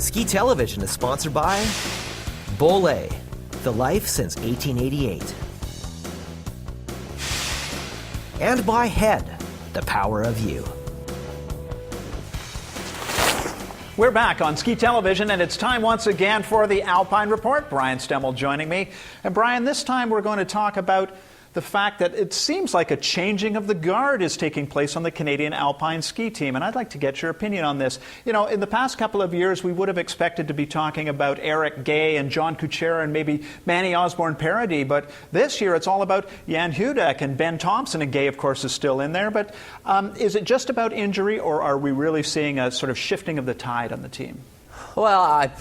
Ski Television is sponsored by Bollé, the life since 1888. And by Head, the power of you. We're back on Ski Television, and it's time once again for the Alpine Report. Brian Stemmle joining me. And Brian, this time we're going to talk about the fact that it seems like a changing of the guard is taking place on the Canadian Alpine ski team. And I'd like to get your opinion on this. You know, in the past couple of years, we would have expected to be talking about Eric Gay and John Kuchera and maybe Manny Osborne-Paradis. But this year, it's all about Jan Hudek and Ben Thompson. And Gay, of course, is still in there. But is it just about injury, or are we really seeing a sort of shifting of the tide on the team? Well,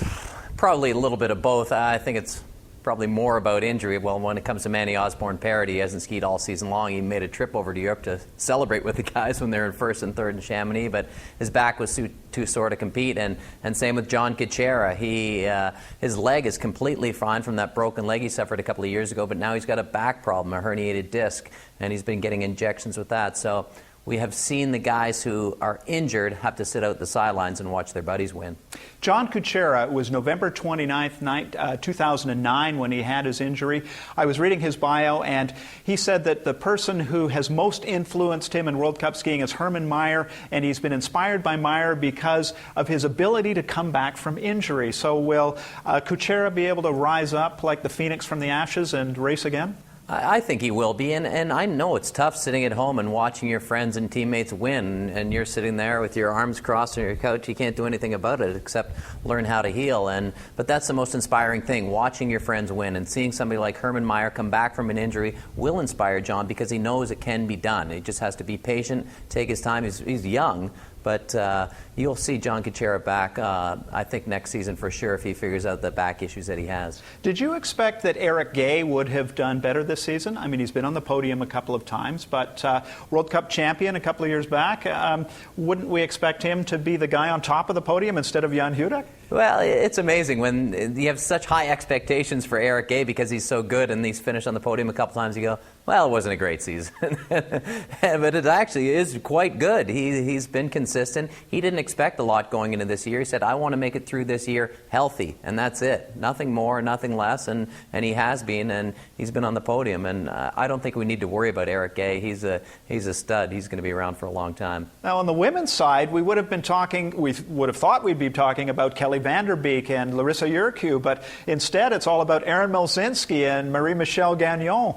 probably a little bit of both. I think it's probably more about injury. Well, when it comes to Manny Osborne-Paradis, he hasn't skied all season long. He made a trip over to Europe to celebrate with the guys when they're in first and third in Chamonix, but his back was too sore to compete. And same with John Kuchera. His leg is completely fine from that broken leg he suffered a couple of years ago, but now he's got a back problem, a herniated disc, and he's been getting injections with that. So we have seen the guys who are injured have to sit out the sidelines and watch their buddies win. John Kuchera was November 29th, 2009 when he had his injury. I was reading his bio, and he said that the person who has most influenced him in World Cup skiing is Hermann Maier, and he's been inspired by Maier because of his ability to come back from injury. So will Kuchera be able to rise up like the phoenix from the ashes and race again? I think he will be, and I know it's tough sitting at home and watching your friends and teammates win, and you're sitting there with your arms crossed on your couch. You can't do anything about it except learn how to heal. But that's the most inspiring thing, watching your friends win, and seeing somebody like Hermann Maier come back from an injury will inspire John because he knows it can be done. He just has to be patient, take his time. He's young. But you'll see John Kuchera back, I think, next season for sure if he figures out the back issues that he has. Did you expect that Eric Gay would have done better this season? I mean, he's been on the podium a couple of times, but World Cup champion a couple of years back. Wouldn't we expect him to be the guy on top of the podium instead of Jan Hudek? Well, it's amazing when you have such high expectations for Eric Gay because he's so good and he's finished on the podium a couple times. You go, well, it wasn't a great season. But it actually is quite good. He's been consistent. He didn't expect a lot going into this year. He said, I want to make it through this year healthy, and that's it. Nothing more, nothing less, and he has been, and he's been on the podium. And I don't think we need to worry about Eric Gay. He's a stud. He's going to be around for a long time. Now, on the women's side, we would have thought we'd be talking about Kelly Vanderbeek and Larissa Urquhart, but instead it's all about Erin Milzinski and Marie-Michelle Gagnon.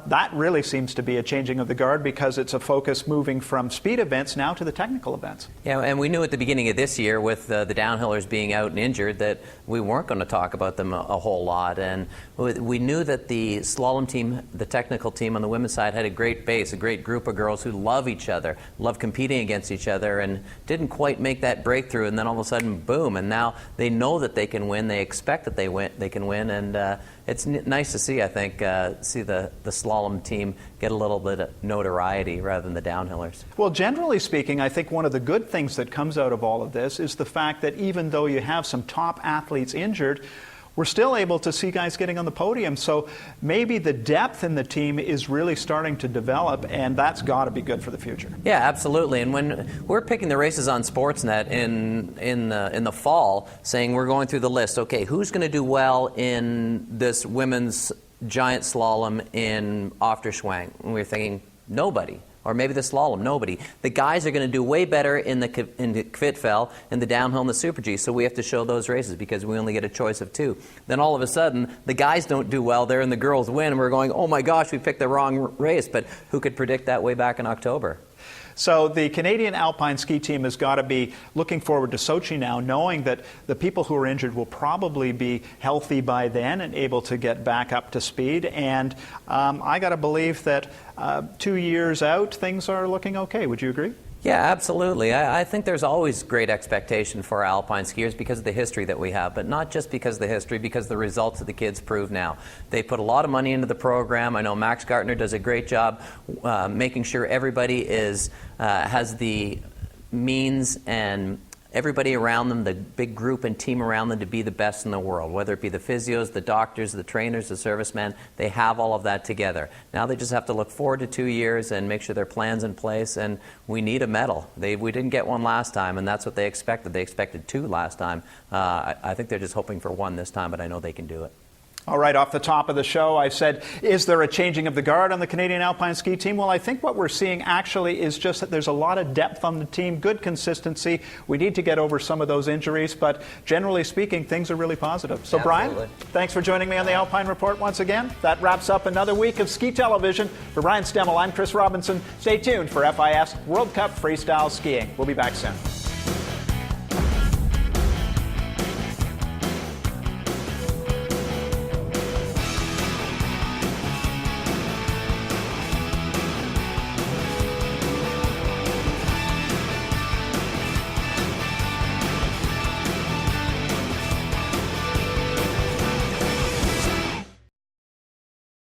That really seems to be a changing of the guard because it's a focus moving from speed events now to the technical events. Yeah, and we knew at the beginning of this year with the downhillers being out and injured that we weren't going to talk about them a whole lot. And we knew that the slalom team, the technical team on the women's side, had a great base, a great group of girls who love each other, love competing against each other, and didn't quite make that breakthrough. And then all of a sudden, boom, and now they know that they can win. They expect that they can win, and it's nice to see, I think, see the slalom team get a little bit of notoriety rather than the downhillers. Well, generally speaking, I think one of the good things that comes out of all of this is the fact that even though you have some top athletes injured, we're still able to see guys getting on the podium. So maybe the depth in the team is really starting to develop, and that's got to be good for the future. Yeah, absolutely. And when we're picking the races on Sportsnet in the fall, saying we're going through the list, okay, who's going to do well in this women's giant slalom in Ofterschwang? And we're thinking nobody. Or maybe the slalom, nobody. The guys are going to do way better in the Kvitfell, in the downhill, and the Super G, so we have to show those races because we only get a choice of two. Then all of a sudden, the guys don't do well there and the girls win, and we're going, oh my gosh, we picked the wrong race, but who could predict that way back in October? So the Canadian Alpine ski team has got to be looking forward to Sochi now, knowing that the people who are injured will probably be healthy by then and able to get back up to speed. And I got to believe that 2 years out, things are looking okay. Would you agree? Yeah, absolutely. I think there's always great expectation for alpine skiers because of the history that we have, but not just because of the history, because the results that the kids prove now. They put a lot of money into the program. I know Max Gartner does a great job making sure everybody has the means and everybody around them, the big group and team around them, to be the best in the world, whether it be the physios, the doctors, the trainers, the servicemen. They have all of that together. Now they just have to look forward to 2 years and make sure their plan's in place, and we need a medal. We didn't get one last time, and that's what they expected. They expected 2 last time. I think they're just hoping for 1 this time, but I know they can do it. All right, off the top of the show, I said, is there a changing of the guard on the Canadian Alpine Ski Team? Well, I think what we're seeing actually is just that there's a lot of depth on the team, good consistency. We need to get over some of those injuries, but generally speaking, things are really positive. So, Absolutely. Brian, thanks for joining me on the Alpine Report once again. That wraps up another week of Ski Television. For Brian Stemmle, I'm Chris Robinson. Stay tuned for FIS World Cup Freestyle Skiing. We'll be back soon.